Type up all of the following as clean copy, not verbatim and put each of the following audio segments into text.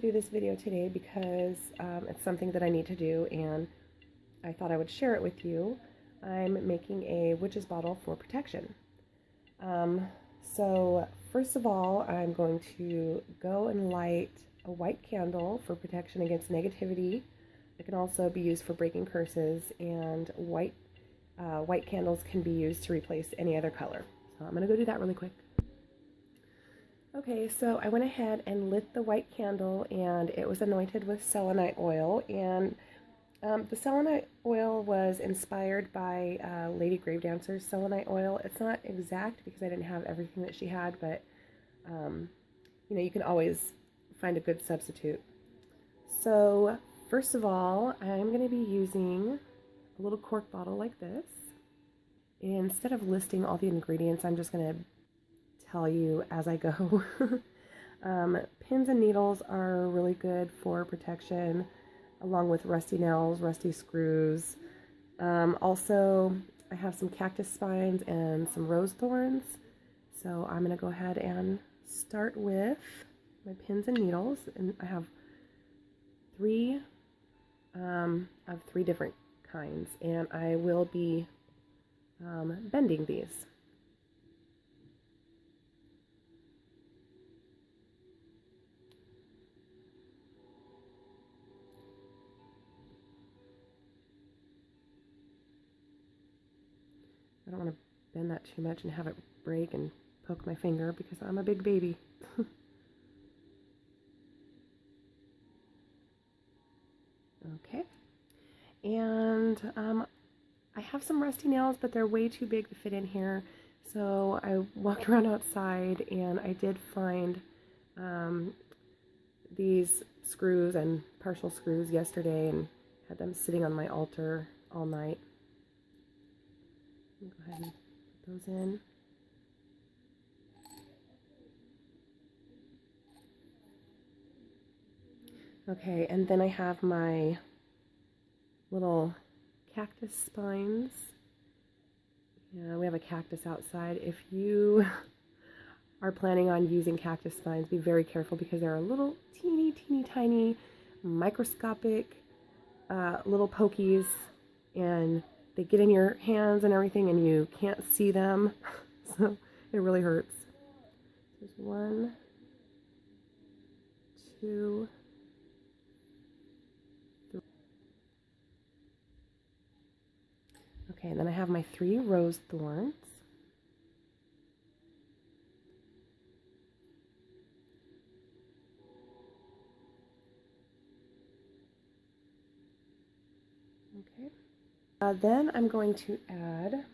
do this video today because it's something that I need to do and I thought I would share it with you. I'm making a witch's bottle for protection. So first of all, I'm going to go and light a white candle for protection against negativity. It can also be used for breaking curses, and white candles can be used to replace any other color. So I'm going to go do that really quick. Okay, so I went ahead and lit the white candle, and it was anointed with selenite oil. And the selenite oil was inspired by Lady Gravedancer's selenite oil. It's not exact because I didn't have everything that she had, but you know, you can always find a good substitute. So first of all, I'm going to be using a little cork bottle like this. Instead of listing all the ingredients, I'm just going to tell you as I go. Pins and needles are really good for protection, along with rusty nails, rusty screws. Also, I have some cactus spines and some rose thorns. So I'm going to go ahead and start with my pins and needles. And I have three of three different kinds, and I will be bending these. I don't want to bend that too much and have it break and poke my finger because I'm a big baby. Okay. And I have some rusty nails, but they're way too big to fit in here. So I walked around outside and I did find these screws and partial screws yesterday and had them sitting on my altar all night. Go ahead and put those in. Okay, and then I have my little cactus spines. Yeah, we have a cactus outside. If you are planning on using cactus spines, be very careful because they're a little teeny tiny microscopic little pokies, and they get in your hands and everything and you can't see them. So it really hurts. There's 1, 2, 3. Okay, and then I have my 3 rose thorns. Okay. Then I'm going to add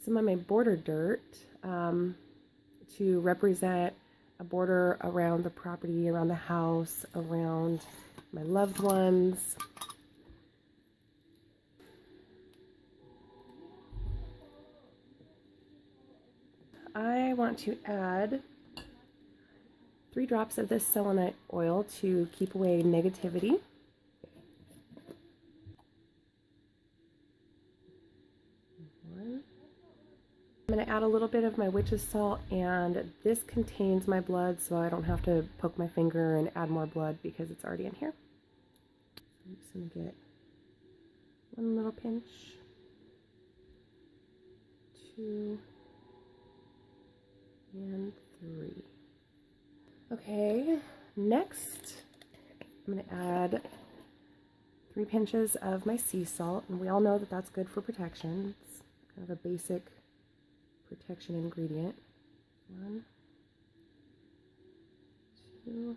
some of my border dirt to represent a border around the property, around the house, around my loved ones. I want to add 3 drops of this selenite oil to keep away negativity. I'm going to add a little bit of my witch's salt, and this contains my blood, so I don't have to poke my finger and add more blood because it's already in here. I'm just going to get 1 little pinch, 2, and 3. Okay, next I'm going to add 3 pinches of my sea salt, and we all know that that's good for protection. It's kind of a basic protection ingredient. 1, 2,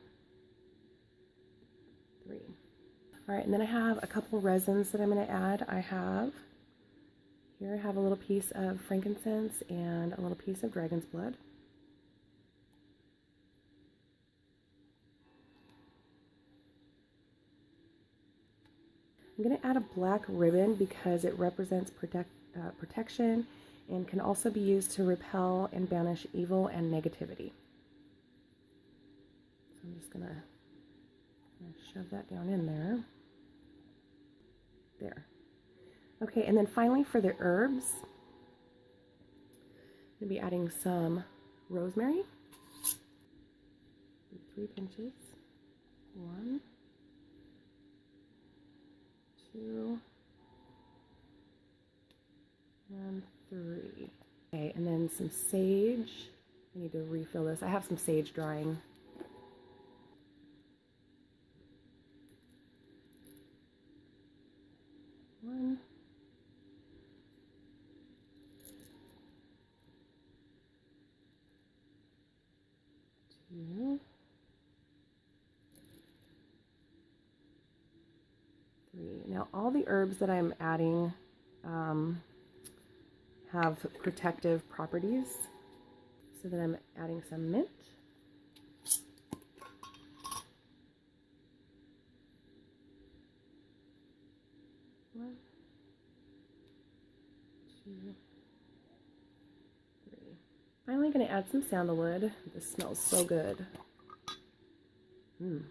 3. All right, and then I have a couple resins that I'm going to add. I have a little piece of frankincense and a little piece of dragon's blood. I'm going to add a black ribbon because it represents protection and can also be used to repel and banish evil and negativity. So I'm just going to shove that down in there. There. Okay, and then finally for the herbs, I'm going to be adding some rosemary, 3 pinches. some sage. I need to refill this. I have some sage drying. One. Two. Three. Now all the herbs that I'm adding have protective properties. So then I'm adding some mint. One, two, three. Finally going to add some sandalwood. This smells so good. This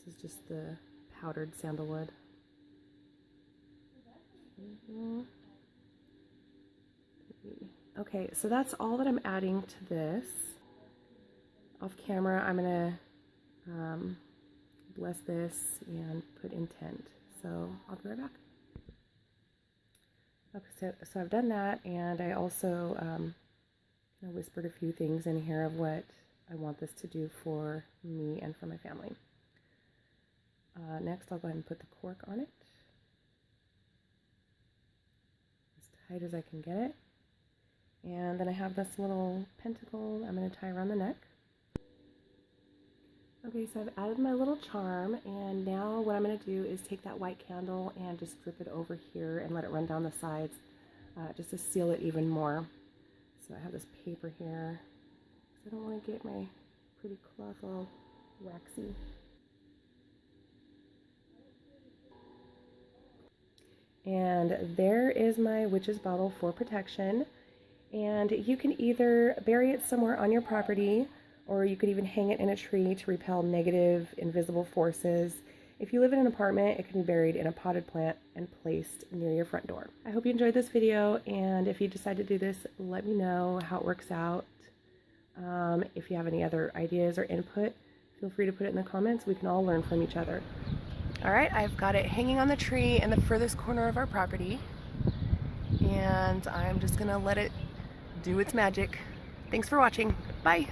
is just the powdered sandalwood. Okay, so that's all that I'm adding to this. Off camera, I'm gonna bless this and put intent. So I'll be right back. Okay, so I've done that, and I also whispered a few things in here of what I want this to do for me and for my family. Next, I'll go ahead and put the cork on it, as tight as I can get it. And then I have this little pentacle I'm going to tie around the neck. Okay, so I've added my little charm, and now what I'm going to do is take that white candle and just drip it over here and let it run down the sides, just to seal it even more. So I have this paper here, because I don't want to get my pretty cloth all waxy. And there is my witch's bottle for protection. And you can either bury it somewhere on your property, or you could even hang it in a tree to repel negative, invisible forces. If you live in an apartment, it can be buried in a potted plant and placed near your front door. I hope you enjoyed this video, and if you decide to do this, let me know how it works out. If you have any other ideas or input, feel free to put it in the comments. We can all learn from each other. All right, I've got it hanging on the tree in the furthest corner of our property, and I'm just gonna let it do its magic. Thanks for watching. Bye.